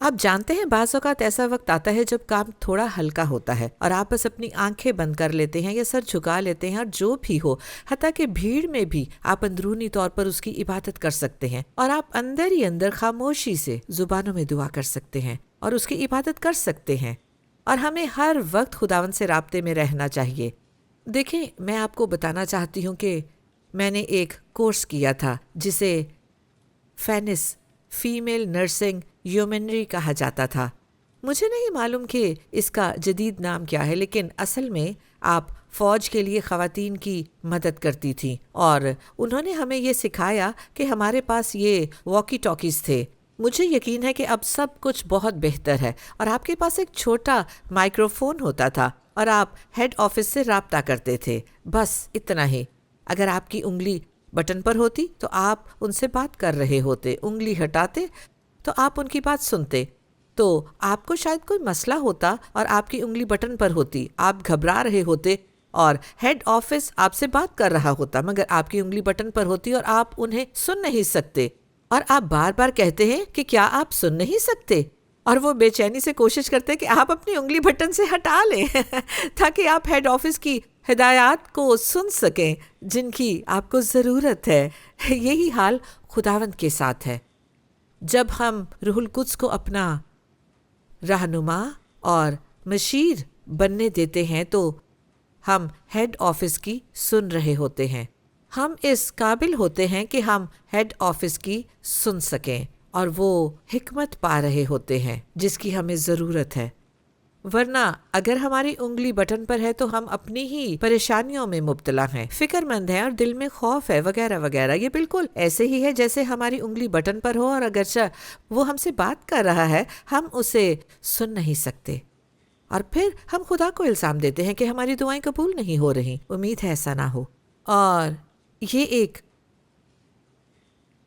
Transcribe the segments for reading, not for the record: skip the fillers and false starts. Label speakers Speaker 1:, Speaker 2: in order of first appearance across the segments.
Speaker 1: آپ جانتے ہیں بعض اوقات ایسا وقت آتا ہے جب کام تھوڑا ہلکا ہوتا ہے اور آپ بس اپنی آنکھیں بند کر لیتے ہیں یا سر جھکا لیتے ہیں، اور جو بھی ہو، حتیٰ کہ بھیڑ میں بھی آپ اندرونی طور پر اس کی عبادت کر سکتے ہیں، اور آپ اندر ہی اندر خاموشی سے زبانوں میں دعا کر سکتے ہیں اور اس کی عبادت کر سکتے ہیں۔ اور ہمیں ہر وقت خداوند سے رابطے میں رہنا چاہیے۔ دیکھیں، میں آپ کو بتانا چاہتی ہوں کہ میں نے ایک کورس کیا تھا جسے فینس فیمیل نرسنگ یومنری کہا جاتا تھا۔ مجھے نہیں معلوم کہ اس کا جدید نام کیا ہے، لیکن اصل میں آپ فوج کے لیے خواتین کی مدد کرتی تھیں، اور انہوں نے ہمیں یہ سکھایا کہ ہمارے پاس یہ واکی ٹاکیز تھے۔ مجھے یقین ہے کہ اب سب کچھ بہت بہتر ہے، اور آپ کے پاس ایک چھوٹا مائکروفون ہوتا تھا اور آپ ہیڈ آفس سے رابطہ کرتے تھے، بس اتنا ہی۔ اگر آپ کی انگلی بٹن پر ہوتی تو آپ ان سے بات کر رہے ہوتے، انگلی ہٹاتے تو آپ ان کی بات سنتے۔ تو آپ کو شاید کوئی مسئلہ ہوتا اور آپ کی انگلی بٹن پر ہوتی، آپ گھبرا رہے ہوتے اور ہیڈ آفس آپ سے بات کر رہا ہوتا، مگر آپ کی انگلی بٹن پر ہوتی اور آپ انہیں سن نہیں سکتے، اور آپ بار بار کہتے ہیں کہ کیا آپ سن نہیں سکتے، اور وہ بے چینی سے کوشش کرتے کہ آپ اپنی انگلی بٹن سے ہٹا لیں تاکہ آپ ہیڈ آفس کی ہدایات کو سن سکیں جن کی آپ کو ضرورت ہے۔ یہی حال خداوند کے ساتھ ہے۔ جب ہم روح القدس کو اپنا رہنما اور مشیر بننے دیتے ہیں تو ہم ہیڈ آفس کی سن رہے ہوتے ہیں۔ ہم اس قابل ہوتے ہیں کہ ہم ہیڈ آفس کی سن سکیں، اور وہ حکمت پا رہے ہوتے ہیں جس کی ہمیں ضرورت ہے۔ ورنہ اگر ہماری انگلی بٹن پر ہے تو ہم اپنی ہی پریشانیوں میں مبتلا ہیں، فکر مند ہیں، اور دل میں خوف ہے، وغیرہ وغیرہ۔ یہ بالکل ایسے ہی ہے جیسے ہماری انگلی بٹن پر ہو اور اگرچہ وہ ہم سے بات کر رہا ہے، ہم اسے سن نہیں سکتے، اور پھر ہم خدا کو الزام دیتے ہیں کہ ہماری دعائیں قبول نہیں ہو رہی۔ امید ہے ایسا نہ ہو۔ اور یہ ایک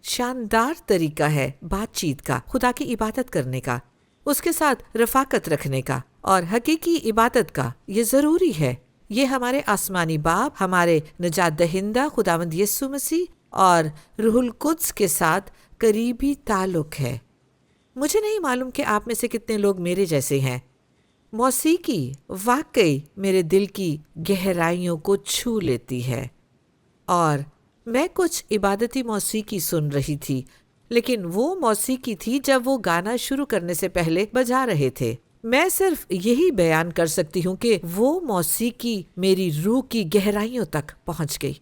Speaker 1: شاندار طریقہ ہے بات چیت کا، خدا کی عبادت کرنے کا، اس کے ساتھ رفاقت رکھنے کا، اور حقیقی عبادت کا۔ یہ ضروری ہے۔ یہ ہمارے آسمانی باپ، ہمارے نجات دہندہ خداوند یسوع مسیح اور روح القدس کے ساتھ قریبی تعلق ہے۔ مجھے نہیں معلوم کہ آپ میں سے کتنے لوگ میرے جیسے ہیں۔ موسیقی واقعی میرے دل کی گہرائیوں کو چھو لیتی ہے، اور میں کچھ عبادتی موسیقی سن رہی تھی، لیکن وہ موسیقی تھی جب وہ گانا شروع کرنے سے پہلے بجا رہے تھے۔ میں صرف یہی بیان کر سکتی ہوں کہ وہ موسیقی میری روح کی گہرائیوں تک پہنچ گئی،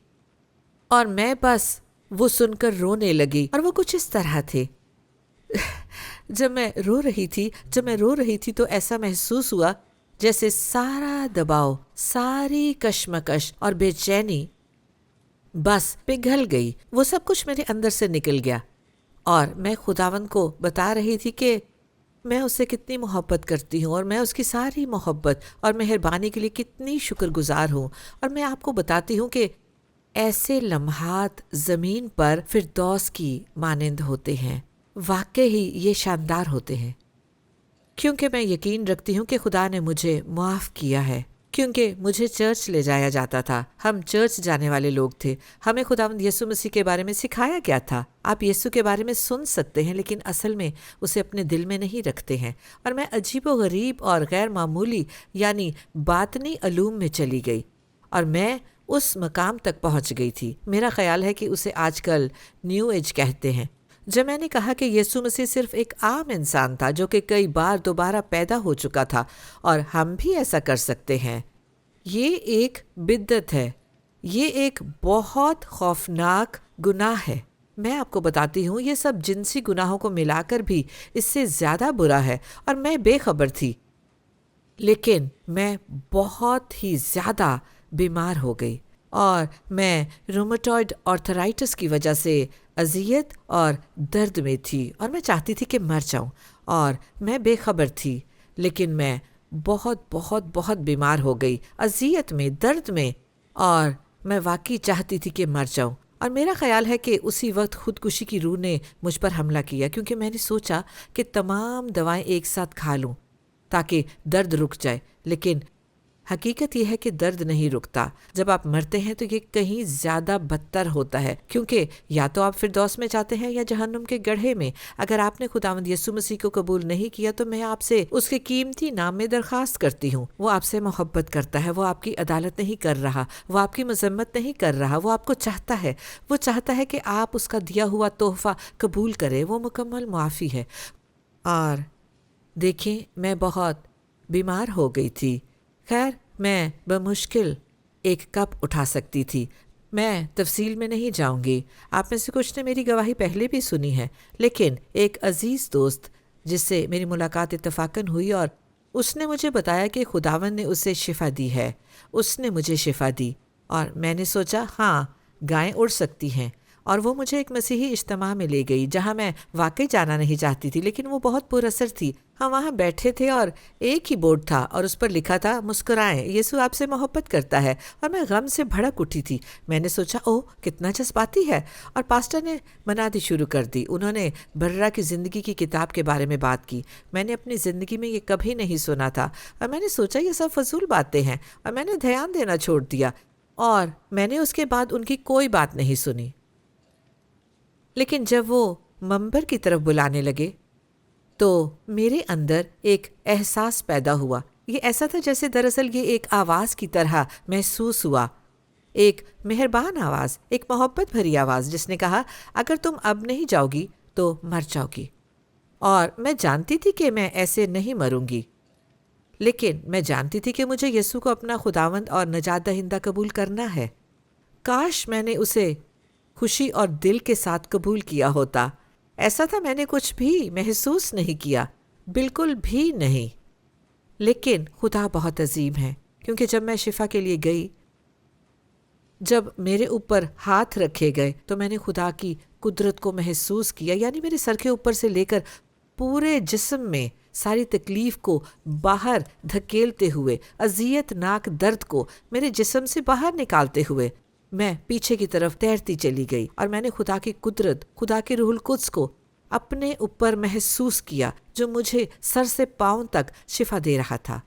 Speaker 1: اور میں بس وہ سن کر رونے لگی، اور وہ کچھ اس طرح تھے۔ جب میں رو رہی تھی تو ایسا محسوس ہوا جیسے سارا دباؤ، ساری کشمکش اور بے چینی بس پگھل گئی، وہ سب کچھ میرے اندر سے نکل گیا، اور میں خداوند کو بتا رہی تھی کہ میں اس سے کتنی محبت کرتی ہوں، اور میں اس کی ساری محبت اور مہربانی کے لیے کتنی شکر گزار ہوں۔ اور میں آپ کو بتاتی ہوں کہ ایسے لمحات زمین پر فردوس کی مانند ہوتے ہیں، واقعی یہ شاندار ہوتے ہیں، کیونکہ میں یقین رکھتی ہوں کہ خدا نے مجھے معاف کیا ہے، کیونکہ مجھے چرچ لے جایا جاتا تھا، ہم چرچ جانے والے لوگ تھے، ہمیں خداوند یسوع مسیح کے بارے میں سکھایا گیا تھا۔ آپ یسوع کے بارے میں سن سکتے ہیں لیکن اصل میں اسے اپنے دل میں نہیں رکھتے ہیں، اور میں عجیب و غریب اور غیر معمولی یعنی باطنی علوم میں چلی گئی، اور میں اس مقام تک پہنچ گئی تھی۔ میرا خیال ہے کہ اسے آج کل نیو ایج کہتے ہیں۔ جب میں نے کہا کہ یسوع مسیح صرف ایک عام انسان تھا جو کہ کئی بار دوبارہ پیدا ہو چکا تھا، اور ہم بھی ایسا کر سکتے ہیں، یہ ایک بدعت ہے، یہ ایک بہت خوفناک گناہ ہے۔ میں آپ کو بتاتی ہوں، یہ سب جنسی گناہوں کو ملا کر بھی اس سے زیادہ برا ہے، اور میں بے خبر تھی، لیکن میں بہت ہی زیادہ بیمار ہو گئی، اور میں رومیٹوئڈ آرتھرائٹس کی وجہ سے اذیت اور درد میں تھی، اور میں چاہتی تھی کہ مر جاؤں، اور میں بے خبر تھی، لیکن میں بہت بہت بہت بیمار ہو گئی، اذیت میں، درد میں، اور میں واقعی چاہتی تھی کہ مر جاؤں۔ اور میرا خیال ہے کہ اسی وقت خودکشی کی روح نے مجھ پر حملہ کیا، کیونکہ میں نے سوچا کہ تمام دوائیں ایک ساتھ کھا لوں تاکہ درد رک جائے، لیکن حقیقت یہ ہے کہ درد نہیں رکتا. جب آپ مرتے ہیں تو یہ کہیں زیادہ بدتر ہوتا ہے، کیونکہ یا تو آپ فردوس میں جاتے ہیں یا جہنم کے گڑھے میں. اگر آپ نے خداوند یسوع مسیح کو قبول نہیں کیا تو میں آپ سے اس کے قیمتی نام میں درخواست کرتی ہوں. وہ آپ سے محبت کرتا ہے، وہ آپ کی عدالت نہیں کر رہا، وہ آپ کی مذمت نہیں کر رہا، وہ آپ کو چاہتا ہے، وہ چاہتا ہے کہ آپ اس کا دیا ہوا تحفہ قبول کریں. وہ مکمل معافی ہے. اور دیکھیں، میں بہت بیمار ہو گئی تھی. خیر، میں بمشکل ایک کپ اٹھا سکتی تھی. میں تفصیل میں نہیں جاؤں گی، آپ میں سے کچھ نے میری گواہی پہلے بھی سنی ہے، لیکن ایک عزیز دوست جس سے میری ملاقات اتفاقاً ہوئی اور اس نے مجھے بتایا کہ خداوند نے اسے شفا دی ہے. اس نے مجھے شفا دی اور میں نے سوچا ہاں، گائیں اڑ سکتی ہیں. اور وہ مجھے ایک مسیحی اجتماع میں لے گئی جہاں میں واقعی جانا نہیں چاہتی تھی، لیکن وہ بہت پر اثر تھی. ہم وہاں بیٹھے تھے اور ایک ہی بورڈ تھا اور اس پر لکھا تھا مسکرائیں، یسوع آپ سے محبت کرتا ہے. اور میں غم سے بھڑک اٹھی تھی. میں نے سوچا اوہ کتنا جذباتی ہے. اور پاسٹر نے منادی شروع کر دی. انہوں نے بررہ کی زندگی کی کتاب کے بارے میں بات کی. میں نے اپنی زندگی میں یہ کبھی نہیں سنا تھا اور میں نے سوچا یہ سب فضول باتیں ہیں اور میں نے دھیان دینا چھوڑ دیا اور میں نے اس کے بعد ان کی کوئی بات نہیں سنی. لیکن جب وہ منبر کی طرف بلانے لگے تو میرے اندر ایک احساس پیدا ہوا. یہ ایسا تھا جیسے دراصل یہ ایک آواز کی طرح محسوس ہوا، ایک مہربان آواز، ایک محبت بھری آواز جس نے کہا اگر تم اب نہیں جاؤ گی تو مر جاؤ گی. اور میں جانتی تھی کہ میں ایسے نہیں مروں گی، لیکن میں جانتی تھی کہ مجھے یسوع کو اپنا خداوند اور نجات دہندہ قبول کرنا ہے. کاش میں نے اسے خوشی اور دل کے ساتھ قبول کیا ہوتا. ایسا تھا میں نے کچھ بھی محسوس نہیں کیا، بالکل بھی نہیں. لیکن خدا بہت عظیم ہے، کیونکہ جب میں شفا کے لیے گئی، جب میرے اوپر ہاتھ رکھے گئے تو میں نے خدا کی قدرت کو محسوس کیا. یعنی میرے سر کے اوپر سے لے کر پورے جسم میں ساری تکلیف کو باہر دھکیلتے ہوئے، اذیت ناک درد کو میرے جسم سے باہر نکالتے ہوئے میں پیچھے کی طرف تیرتی چلی گئی. اور میں نے خدا کی قدرت، خدا کے روح القدس کو اپنے اوپر محسوس کیا جو مجھے سر سے پاؤں تک شفا دے رہا تھا.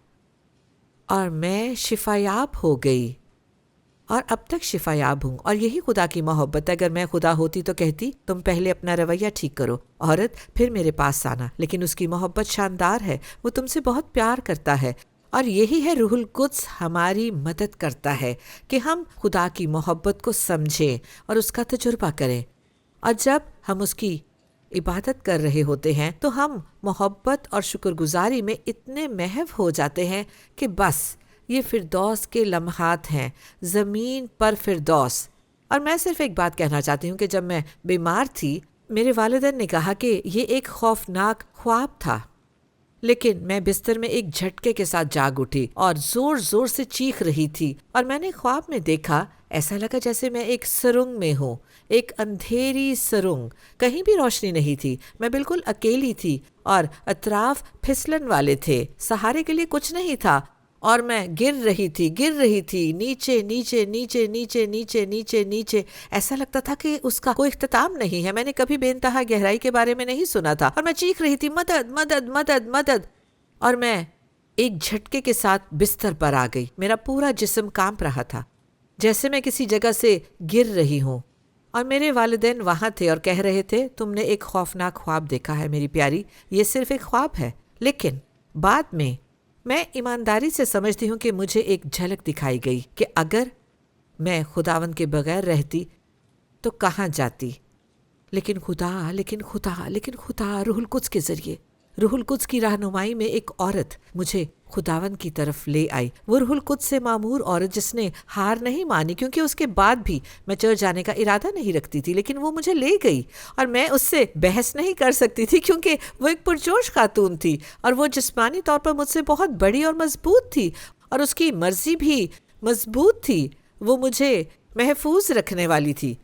Speaker 1: اور میں شفایاب ہو گئی اور اب تک شفایاب ہوں. اور یہی خدا کی محبت. اگر میں خدا ہوتی تو کہتی تم پہلے اپنا رویہ ٹھیک کرو عورت، پھر میرے پاس آنا. لیکن اس کی محبت شاندار ہے، وہ تم سے بہت پیار کرتا ہے. اور یہی ہے روح القدس ہماری مدد کرتا ہے کہ ہم خدا کی محبت کو سمجھیں اور اس کا تجربہ کریں. اور جب ہم اس کی عبادت کر رہے ہوتے ہیں تو ہم محبت اور شکر گزاری میں اتنے محو ہو جاتے ہیں کہ بس یہ فردوس کے لمحات ہیں، زمین پر فردوس. اور میں صرف ایک بات کہنا چاہتی ہوں کہ جب میں بیمار تھی میرے والدین نے کہا کہ یہ ایک خوفناک خواب تھا، لیکن میں بستر میں ایک جھٹکے کے ساتھ جاگ اٹھی اور زور زور سے چیخ رہی تھی. اور میں نے خواب میں دیکھا، ایسا لگا جیسے میں ایک سرنگ میں ہوں، ایک اندھیری سرنگ، کہیں بھی روشنی نہیں تھی. میں بالکل اکیلی تھی اور اطراف پھسلن والے تھے، سہارے کے لیے کچھ نہیں تھا. اور میں گر رہی تھی نیچے نیچے نیچے نیچے نیچے نیچے نیچے. ایسا لگتا تھا کہ اس کا کوئی اختتام نہیں ہے. میں نے کبھی بے انتہا گہرائی کے بارے میں نہیں سنا تھا. اور میں چیخ رہی تھی مدد مدد مدد مدد. اور میں ایک جھٹکے کے ساتھ بستر پر آ گئی. میرا پورا جسم کانپ رہا تھا جیسے میں کسی جگہ سے گر رہی ہوں. اور میرے والدین وہاں تھے اور کہہ رہے تھے تم نے ایک خوفناک خواب دیکھا ہے میری پیاری، یہ صرف ایک خواب ہے. لیکن بعد میں ایمانداری سے سمجھتی ہوں کہ مجھے ایک جھلک دکھائی گئی کہ اگر میں خداوند کے بغیر رہتی تو کہاں جاتی. لیکن خدا روح القدس کے ذریعے، روح القدس کی رہنمائی میں ایک عورت مجھے خداوند کی طرف لے آئی. وہ روح القدس سے معمور عورت جس نے ہار نہیں مانی، کیونکہ اس کے بعد بھی میں چرچ جانے کا ارادہ نہیں رکھتی تھی، لیکن وہ مجھے لے گئی. اور میں اس سے بحث نہیں کر سکتی تھی کیونکہ وہ ایک پرجوش خاتون تھی اور وہ جسمانی طور پر مجھ سے بہت بڑی اور مضبوط تھی اور اس کی مرضی بھی مضبوط تھی. وہ مجھے محفوظ رکھنے والی تھی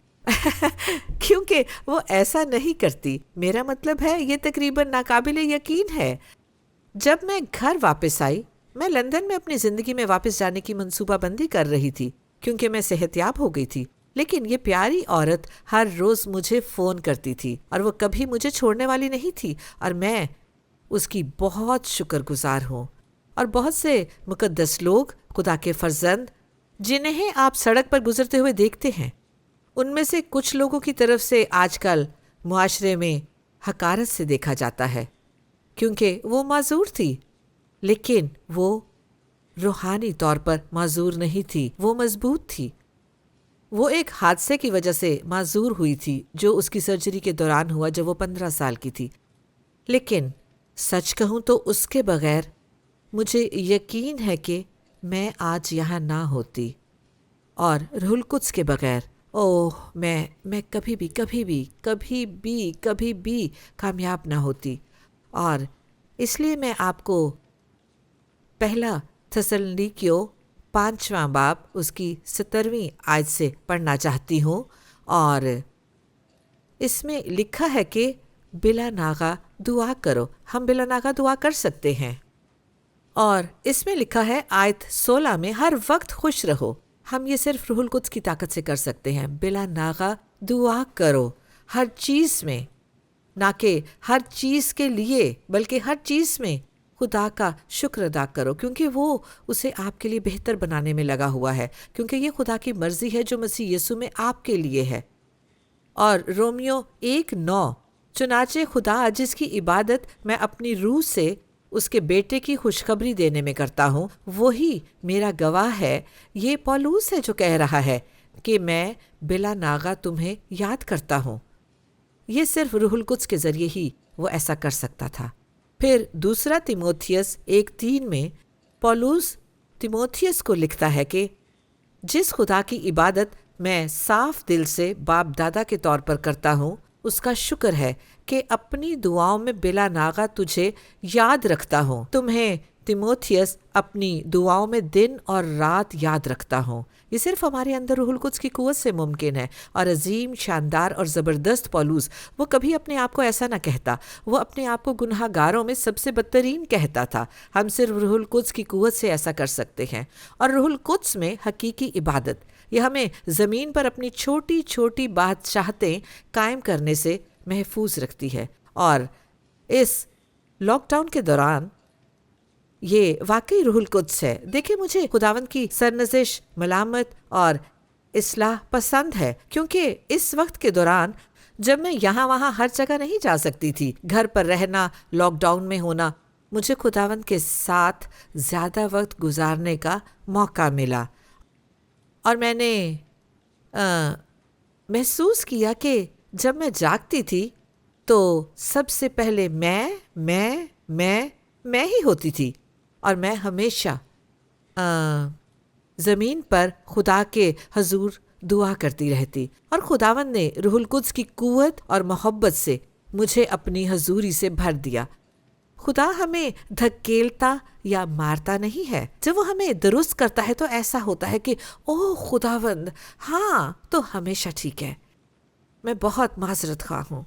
Speaker 1: کیونکہ وہ ایسا نہیں کرتی. میرا مطلب ہے یہ تقریباً ناقابل یقین ہے. جب میں گھر واپس آئی، میں لندن میں اپنی زندگی میں واپس جانے کی منصوبہ بندی کر رہی تھی کیونکہ میں صحت یاب ہو گئی تھی. لیکن یہ پیاری عورت ہر روز مجھے فون کرتی تھی اور وہ کبھی مجھے چھوڑنے والی نہیں تھی اور میں اس کی بہت شکر گزار ہوں. اور بہت سے مقدس لوگ، خدا کے فرزند، جنہیں آپ سڑک پر گزرتے ہوئے دیکھتے ہیں، ان میں سے کچھ لوگوں کی طرف سے آج کل معاشرے میں حقارت سے دیکھا جاتا ہے کیونکہ وہ معذور تھی، لیکن وہ روحانی طور پر معذور نہیں تھی، وہ مضبوط تھی۔ وہ ایک حادثے کی وجہ سے معذور ہوئی تھی جو اس کی سرجری کے دوران ہوا جب وہ 15 سال کی تھی، لیکن سچ کہوں تو اس کے بغیر مجھے یقین ہے کہ میں آج یہاں نہ ہوتی، اور روح القدس کے بغیر میں کبھی بھی کامیاب نہ ہوتی۔ اور اس لیے میں آپ کو پہلا تھسلنیکیوں 5واں باب اس کی 17ویں آیت سے پڑھنا چاہتی ہوں، اور اس میں لکھا ہے کہ بلا ناغہ دعا کرو۔ ہم بلا ناغہ دعا کر سکتے ہیں، اور اس میں لکھا ہے آیت 16 میں ہر وقت خوش رہو۔ ہم یہ صرف روح القدس کی طاقت سے کر سکتے ہیں۔ بلا ناغہ دعا کرو ہر چیز میں، نہ کہ ہر چیز کے لیے بلکہ ہر چیز میں خدا کا شکر ادا کرو، کیونکہ وہ اسے آپ کے لیے بہتر بنانے میں لگا ہوا ہے، کیونکہ یہ خدا کی مرضی ہے جو مسیح یسوع میں آپ کے لیے ہے۔ اور رومیو 1:9، چنانچہ خدا جس کی عبادت میں اپنی روح سے اس کے بیٹے کی خوشخبری دینے میں کرتا ہوں، وہی میرا گواہ ہے۔ یہ پولوس ہے جو کہہ رہا ہے کہ میں بلا ناغہ تمہیں یاد کرتا ہوں۔ یہ صرف روح القدس کے ذریعے ہی وہ ایسا کر سکتا تھا۔ پھر دوسرا تیموتھیوس 1:3 میں پولوس تیموتھیوس کو لکھتا ہے کہ جس خدا کی عبادت میں صاف دل سے باپ دادا کے طور پر کرتا ہوں، اس کا شکر ہے کہ اپنی دعاؤں میں بلا ناغہ تجھے یاد رکھتا ہوں۔ تمہیں تیموتھیوس اپنی دعاؤں میں دن اور رات یاد رکھتا ہوں۔ یہ صرف ہمارے اندر روح القدس کی قوت سے ممکن ہے۔ اور عظیم، شاندار اور زبردست پولوس، وہ کبھی اپنے آپ کو ایسا نہ کہتا، وہ اپنے آپ کو گناہ گاروں میں سب سے بدترین کہتا تھا۔ ہم صرف روح القدس کی قوت سے ایسا کر سکتے ہیں، اور روح القدس میں حقیقی عبادت، یہ ہمیں زمین پر اپنی چھوٹی چھوٹی بادشاہتیں قائم کرنے سے محفوظ رکھتی ہے۔ اور اس لاک ڈاؤن کے دوران یہ واقعی روح القدس ہے۔ دیکھیں، مجھے خداوند کی سرنزش، ملامت اور اصلاح پسند ہے، کیونکہ اس وقت کے دوران جب میں یہاں وہاں ہر جگہ نہیں جا سکتی تھی، گھر پر رہنا، لاک ڈاؤن میں ہونا، مجھے خداوند کے ساتھ زیادہ وقت گزارنے کا موقع ملا، اور میں نے محسوس کیا کہ جب میں جاگتی تھی تو سب سے پہلے میں ہی ہوتی تھی، اور میں ہمیشہ زمین پر خدا کے حضور دعا کرتی رہتی، اور خداوند نے روح القدس کی قوت اور محبت سے مجھے اپنی حضوری سے بھر دیا۔ خدا ہمیں دھکیلتا یا مارتا نہیں ہے۔ جب وہ ہمیں درست کرتا ہے تو ایسا ہوتا ہے کہ اوہ خداوند، ہاں تو ہمیشہ ٹھیک ہے، میں بہت معذرت خواہ ہوں۔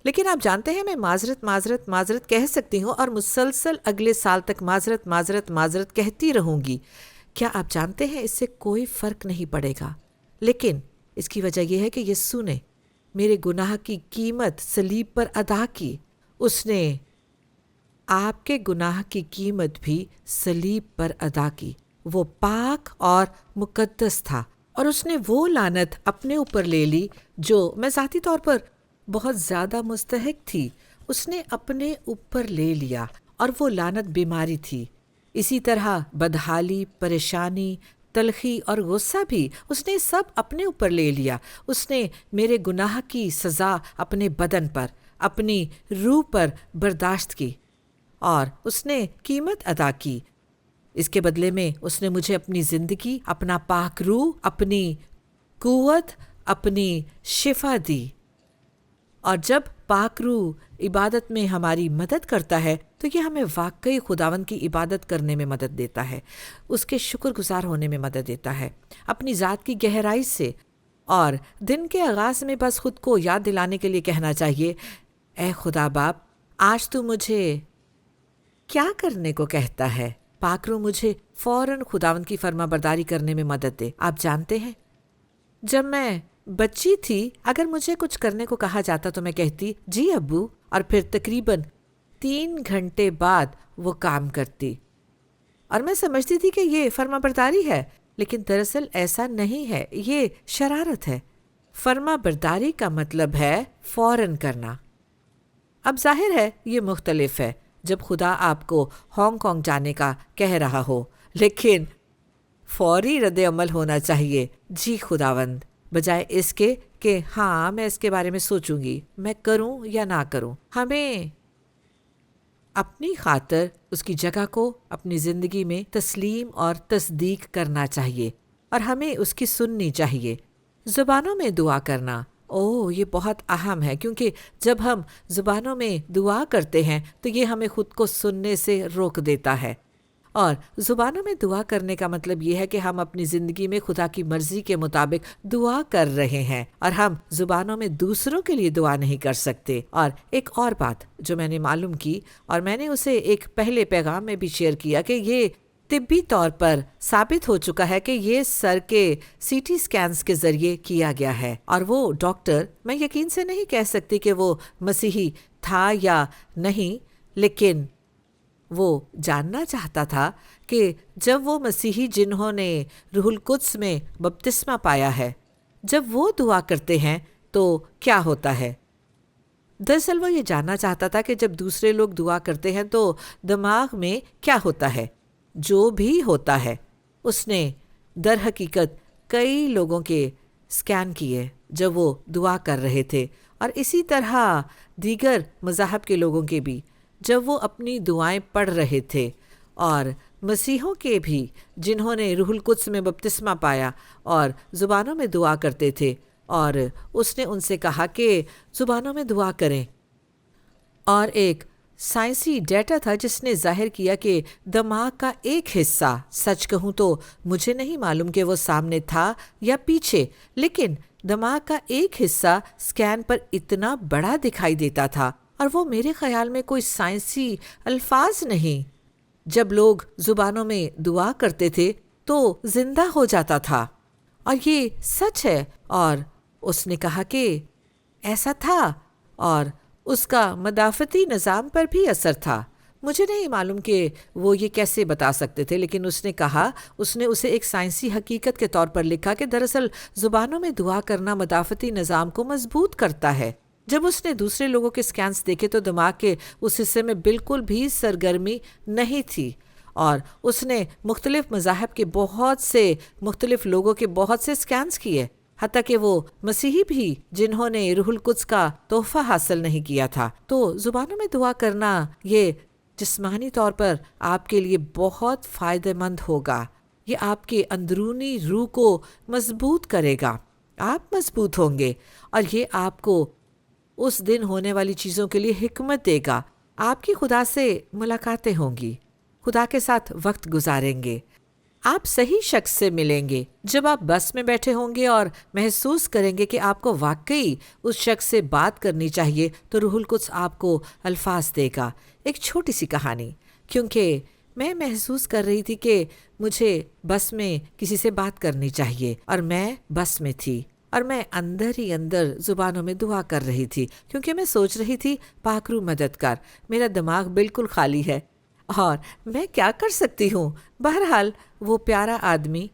Speaker 1: لیکن آپ جانتے ہیں، میں معذرت کہہ سکتی ہوں، اور مسلسل اگلے سال تک معذرت کہتی رہوں گی۔ کیا آپ جانتے ہیں، اس سے کوئی فرق نہیں پڑے گا، لیکن اس کی وجہ یہ ہے کہ یسوع نے میرے گناہ کی قیمت صلیب پر ادا کی۔ اس نے آپ کے گناہ کی قیمت بھی صلیب پر ادا کی۔ وہ پاک اور مقدس تھا، اور اس نے وہ لعنت اپنے اوپر لے لی جو میں ذاتی طور پر بہت زیادہ مستحق تھی۔ اس نے اپنے اوپر لے لیا، اور وہ لعنت بیماری تھی۔ اسی طرح بدحالی، پریشانی، تلخی اور غصہ بھی اس نے سب اپنے اوپر لے لیا۔ اس نے میرے گناہ کی سزا اپنے بدن پر، اپنی روح پر برداشت کی، اور اس نے قیمت ادا کی۔ اس کے بدلے میں اس نے مجھے اپنی زندگی، اپنا پاک روح، اپنی قوت، اپنی شفا دی۔ اور جب پاک روح عبادت میں ہماری مدد کرتا ہے تو یہ ہمیں واقعی خداوند کی عبادت کرنے میں مدد دیتا ہے، اس کے شکر گزار ہونے میں مدد دیتا ہے، اپنی ذات کی گہرائی سے۔ اور دن کے آغاز میں بس خود کو یاد دلانے کے لیے کہنا چاہیے، اے خدا باپ، آج تو مجھے کیا کرنے کو کہتا ہے؟ پاک روح مجھے فوراً خداوند کی فرما برداری کرنے میں مدد دے۔ آپ جانتے ہیں، جب میں بچی تھی، اگر مجھے کچھ کرنے کو کہا جاتا تو میں کہتی جی ابو، اور پھر تقریباً 3 گھنٹے بعد وہ کام کرتی۔ اور میں سمجھتی تھی کہ یہ فرما برداری ہے، لیکن دراصل ایسا نہیں ہے، یہ شرارت ہے۔ فرما برداری کا مطلب ہے فوراً کرنا۔ اب ظاہر ہے یہ مختلف ہے جب خدا آپ کو ہانگ کانگ جانے کا کہہ رہا ہو، لیکن فوری رد عمل ہونا چاہیے، جی خداوند، بجائے اس کے کہ ہاں میں اس کے بارے میں سوچوں گی، میں کروں یا نہ کروں۔ ہمیں اپنی خاطر اس کی جگہ کو اپنی زندگی میں تسلیم اور تصدیق کرنا چاہیے، اور ہمیں اس کی سننی چاہیے۔ زبانوں میں دعا کرنا، یہ بہت اہم ہے، کیونکہ جب ہم زبانوں میں دعا کرتے ہیں تو یہ ہمیں خود کو سننے سے روک دیتا ہے۔ اور زبانوں میں دعا کرنے کا مطلب یہ ہے کہ ہم اپنی زندگی میں خدا کی مرضی کے مطابق دعا کر رہے ہیں، اور ہم زبانوں میں دوسروں کے لیے دعا نہیں کر سکتے۔ اور ایک اور بات جو میں نے معلوم کی، اور میں نے اسے ایک پہلے پیغام میں بھی شیئر کیا، کہ یہ طبی طور پر ثابت ہو چکا ہے کہ یہ سر کے سی ٹی سکینز کے ذریعے کیا گیا ہے، اور وہ ڈاکٹر، میں یقین سے نہیں کہہ سکتی کہ وہ مسیحی تھا یا نہیں، لیکن وہ جاننا چاہتا تھا کہ جب وہ مسیحی جنہوں نے روح القدس میں بپتسمہ پایا ہے، جب وہ دعا کرتے ہیں تو کیا ہوتا ہے۔ دراصل وہ یہ جاننا چاہتا تھا کہ جب دوسرے لوگ دعا کرتے ہیں تو دماغ میں کیا ہوتا ہے۔ جو بھی ہوتا ہے، اس نے در حقیقت کئی لوگوں کے سکین کیے جب وہ دعا کر رہے تھے، اور اسی طرح دیگر مذاہب کے لوگوں کے بھی جب وہ اپنی دعائیں پڑھ رہے تھے، اور مسیحوں کے بھی جنہوں نے روح القدس میں بپتسمہ پایا اور زبانوں میں دعا کرتے تھے، اور اس نے ان سے کہا کہ زبانوں میں دعا کریں۔ اور ایک سائنسی ڈیٹا تھا جس نے ظاہر کیا کہ دماغ کا ایک حصہ، سچ کہوں تو مجھے نہیں معلوم کہ وہ سامنے تھا یا پیچھے، لیکن دماغ کا ایک حصہ سکین پر اتنا بڑا دکھائی دیتا تھا، اور وہ میرے خیال میں کوئی سائنسی الفاظ نہیں۔ جب لوگ زبانوں میں دعا کرتے تھے تو زندہ ہو جاتا تھا، اور یہ سچ ہے۔ اور اس نے کہا کہ ایسا تھا، اور اس کا مدافعتی نظام پر بھی اثر تھا۔ مجھے نہیں معلوم کہ وہ یہ کیسے بتا سکتے تھے، لیکن اس نے کہا، اس نے اسے ایک سائنسی حقیقت کے طور پر لکھا کہ دراصل زبانوں میں دعا کرنا مدافعتی نظام کو مضبوط کرتا ہے۔ جب اس نے دوسرے لوگوں کے سکینز دیکھے تو دماغ کے اس حصے میں بالکل بھی سرگرمی نہیں تھی، اور اس نے مختلف مذاہب کے بہت سے مختلف لوگوں کے بہت سے سکینز کیے، حتیٰ کہ وہ مسیحی بھی جنہوں نے روح القدس کا تحفہ حاصل نہیں کیا تھا۔ تو زبانوں میں دعا کرنا یہ جسمانی طور پر آپ کے لیے بہت فائدہ مند ہوگا، یہ آپ کے اندرونی روح کو مضبوط کرے گا، آپ مضبوط ہوں گے، اور یہ آپ کو اس دن ہونے والی چیزوں کے لیے حکمت دے گا۔ آپ کی خدا سے ملاقاتیں ہوں گی، خدا کے ساتھ وقت گزاریں گے، آپ صحیح شخص سے ملیں گے۔ جب آپ بس میں بیٹھے ہوں گے اور محسوس کریں گے کہ آپ کو واقعی اس شخص سے بات کرنی چاہیے، تو روح القدس آپ کو الفاظ دے گا۔ ایک چھوٹی سی کہانی، کیونکہ میں محسوس کر رہی تھی کہ مجھے بس میں کسی سے بات کرنی چاہیے، اور میں بس میں تھی، اور میں اندر ہی اندر زبانوں میں دعا کر رہی تھی، کیونکہ میں سوچ رہی تھی پاک روح مدد کر، میرا دماغ بالکل خالی ہے اور میں کیا کر سکتی ہوں۔ بہرحال وہ پیارا آدمی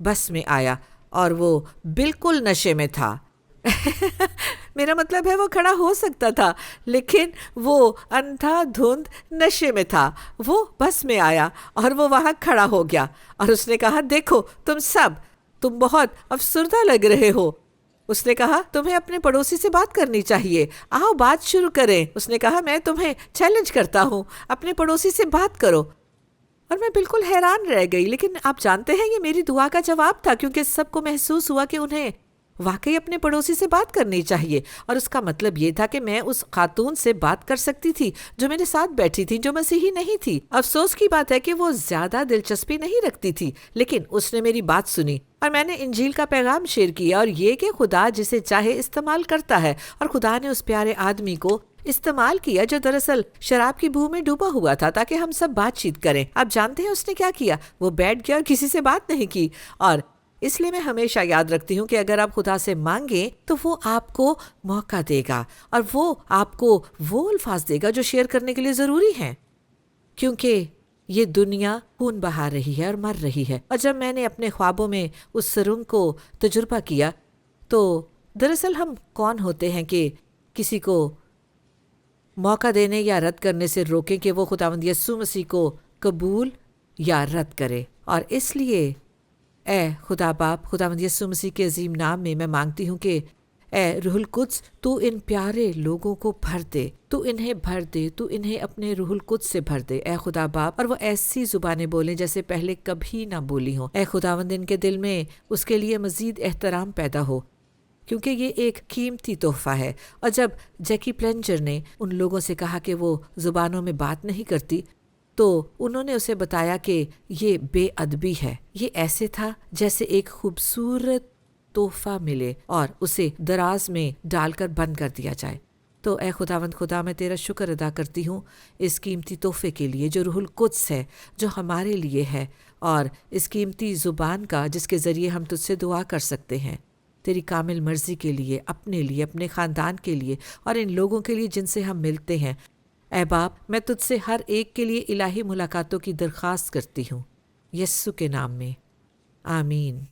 Speaker 1: بس میں آیا، اور وہ بالکل نشے میں تھا۔ میرا مطلب ہے وہ کھڑا ہو سکتا تھا، لیکن وہ اندھا دھند نشے میں تھا۔ وہ بس میں آیا اور وہ وہاں کھڑا ہو گیا، اور اس نے کہا، دیکھو تم بہت افسردہ لگ رہے ہو۔ اس نے کہا، تمہیں اپنے پڑوسی سے بات کرنی چاہیے، آؤ بات شروع کریں۔ اس نے کہا، میں تمہیں چیلنج کرتا ہوں، اپنے پڑوسی سے بات کرو۔ اور میں بالکل حیران رہ گئی، لیکن آپ جانتے ہیں یہ میری دعا کا جواب تھا، کیونکہ سب کو محسوس ہوا کہ انہیں واقعی اپنے پڑوسی سے بات کرنی چاہیے، اور اس کا مطلب یہ تھا کہ میں اس خاتون سے بات کر سکتی تھی جو میرے ساتھ بیٹھی تھی، جو مسیحی نہیں تھی۔ افسوس کی بات ہے کہ وہ زیادہ دلچسپی نہیں رکھتی تھی، لیکن اس نے میری بات سنی، اور میں نے انجیل کا پیغام شیئر کیا، اور یہ کہ خدا جسے چاہے استعمال کرتا ہے، اور خدا نے اس پیارے آدمی کو استعمال کیا جو دراصل شراب کی بو میں ڈوبا ہوا تھا، تاکہ ہم سب بات چیت کریں۔ آپ جانتے ہیں اس نے کیا کیا؟ وہ بیٹھ گیا اور کسی سے بات نہیں کی۔ اور اس لیے میں ہمیشہ یاد رکھتی ہوں کہ اگر آپ خدا سے مانگیں تو وہ آپ کو موقع دے گا، اور وہ آپ کو وہ الفاظ دے گا جو شیئر کرنے کے لیے ضروری ہیں، کیونکہ یہ دنیا خون بہا رہی ہے اور مر رہی ہے، اور جب میں نے اپنے خوابوں میں اس سرنگ کو تجربہ کیا تو دراصل ہم کون ہوتے ہیں کہ کسی کو موقع دینے یا رد کرنے سے روکیں کہ وہ خداوند یسوع مسیح کو قبول یا رد کرے۔ اور اس لیے اے خدا باپ، خداوند یسوع مسیح کے عظیم نام میں مانگتی ہوں کہ اے روح القدس تو ان پیارے لوگوں کو بھر دے، تو انہیں بھر دے، تو انہیں اپنے روح القدس سے بھر دے اے خدا باپ، اور وہ ایسی زبانیں بولیں جیسے پہلے کبھی نہ بولی ہوں۔ اے خداوند ان کے دل میں اس کے لیے مزید احترام پیدا ہو، کیونکہ یہ ایک قیمتی تحفہ ہے۔ اور جب جیکی پلنجر نے ان لوگوں سے کہا کہ وہ زبانوں میں بات نہیں کرتی تو انہوں نے اسے بتایا کہ یہ بے ادبی ہے۔ یہ ایسے تھا جیسے ایک خوبصورت تحفہ ملے اور اسے دراز میں ڈال کر بند کر دیا جائے۔ تو اے خداوند خدا، میں تیرا شکر ادا کرتی ہوں اس قیمتی تحفے کے لیے جو روح القدس ہے، جو ہمارے لیے ہے، اور اس قیمتی زبان کا جس کے ذریعے ہم تجھ سے دعا کر سکتے ہیں، تیری کامل مرضی کے لیے، اپنے خاندان کے لیے اور ان لوگوں کے لیے جن سے ہم ملتے ہیں۔ اے باپ، میں تجھ سے ہر ایک کے لیے الہی ملاقاتوں کی درخواست کرتی ہوں، یسوع کے نام میں، آمین۔